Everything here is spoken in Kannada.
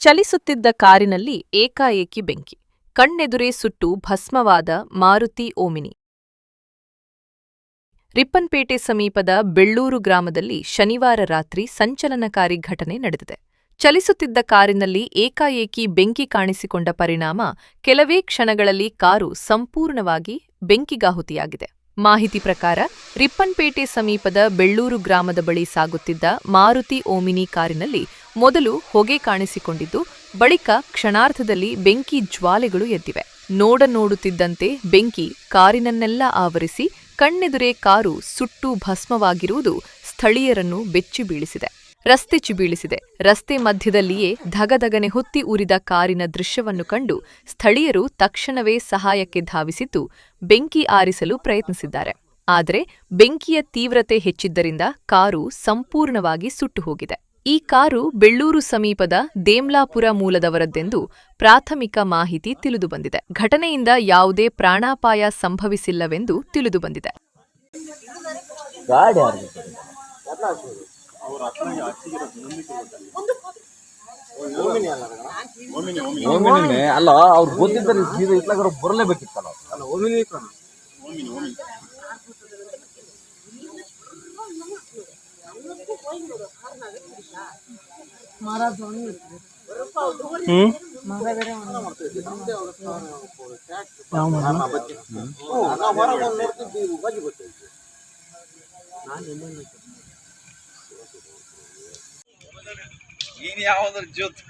ಚಲಿಸುತ್ತಿದ್ದ ಕಾರಿನಲ್ಲಿ ಏಕಾಏಕಿ ಬೆಂಕಿ, ಕಣ್ಣೆದುರೇ ಸುಟ್ಟು ಭಸ್ಮವಾದ ಮಾರುತಿ ಓಮಿನಿ. ರಿಪ್ಪನ್ಪೇಟೆ ಸಮೀಪದ ಬೆಳ್ಳೂರು ಗ್ರಾಮದಲ್ಲಿ ಶನಿವಾರ ರಾತ್ರಿ ಸಂಚಲನಕಾರಿ ಘಟನೆ ನಡೆದಿದೆ. ಚಲಿಸುತ್ತಿದ್ದ ಕಾರಿನಲ್ಲಿ ಏಕಾಏಕಿ ಬೆಂಕಿ ಕಾಣಿಸಿಕೊಂಡ ಪರಿಣಾಮ ಕೆಲವೇ ಕ್ಷಣಗಳಲ್ಲಿ ಕಾರು ಸಂಪೂರ್ಣವಾಗಿ ಬೆಂಕಿಗಾಹುತಿಯಾಗಿದೆ. ಮಾಹಿತಿ ಪ್ರಕಾರ, ರಿಪ್ಪನ್ಪೇಟೆ ಸಮೀಪದ ಬೆಳ್ಳೂರು ಗ್ರಾಮದ ಬಳಿ ಸಾಗುತ್ತಿದ್ದ ಮಾರುತಿ ಓಮಿನಿ ಕಾರಿನಲ್ಲಿ ಮೊದಲು ಹೊಗೆ ಕಾಣಿಸಿಕೊಂಡಿದ್ದು, ಬಳಿಕ ಕ್ಷಣಾರ್ಧದಲ್ಲಿ ಬೆಂಕಿ ಜ್ವಾಲೆಗಳು ಎದ್ದಿವೆ. ನೋಡುತ್ತಿದ್ದಂತೆ ಬೆಂಕಿ ಕಾರಿನನ್ನೆಲ್ಲ ಆವರಿಸಿ ಕಣ್ಣೆದುರೇ ಕಾರು ಸುಟ್ಟು ಭಸ್ಮವಾಗಿರುವುದು ಸ್ಥಳೀಯರನ್ನು ಬೆಚ್ಚಿ ಬೀಳಿಸಿದೆ. ರಸ್ತೆ ಮಧ್ಯದಲ್ಲಿಯೇ ಧಗಧಗನೆ ಹೊತ್ತಿ ಉರಿದ ಕಾರಿನ ದೃಶ್ಯವನ್ನು ಕಂಡು ಸ್ಥಳೀಯರು ತಕ್ಷಣವೇ ಸಹಾಯಕ್ಕೆ ಧಾವಿಸಿದ್ದು ಬೆಂಕಿ ಆರಿಸಲು ಪ್ರಯತ್ನಿಸಿದ್ದಾರೆ. ಆದರೆ ಬೆಂಕಿಯ ತೀವ್ರತೆ ಹೆಚ್ಚಿದ್ದರಿಂದ ಕಾರು ಸಂಪೂರ್ಣವಾಗಿ ಸುಟ್ಟು ಹೋಗಿದೆ. ಈ ಕಾರು ಬೆಳ್ಳೂರು ಸಮೀಪದ ದೇಮ್ಲಾಪುರ ಮೂಲದವರದ್ದೆಂದು ಪ್ರಾಥಮಿಕ ಮಾಹಿತಿ ತಿಳಿದುಬಂದಿದೆ. ಘಟನೆಯಿಂದ ಯಾವುದೇ ಪ್ರಾಣಾಪಾಯ ಸಂಭವಿಸಿಲ್ಲವೆಂದು ತಿಳಿದುಬಂದಿದೆ. ಅಲ್ಲ, ಅವ್ರು ಗೊತ್ತಿದ್ದಾರೆ ಇತ್ಲಾಗ ಬರಲೇಬೇಕಿತ್ತಲ್ಲ. ನೀನು ಯಾವ್ದ್ರ ಜೊತೆ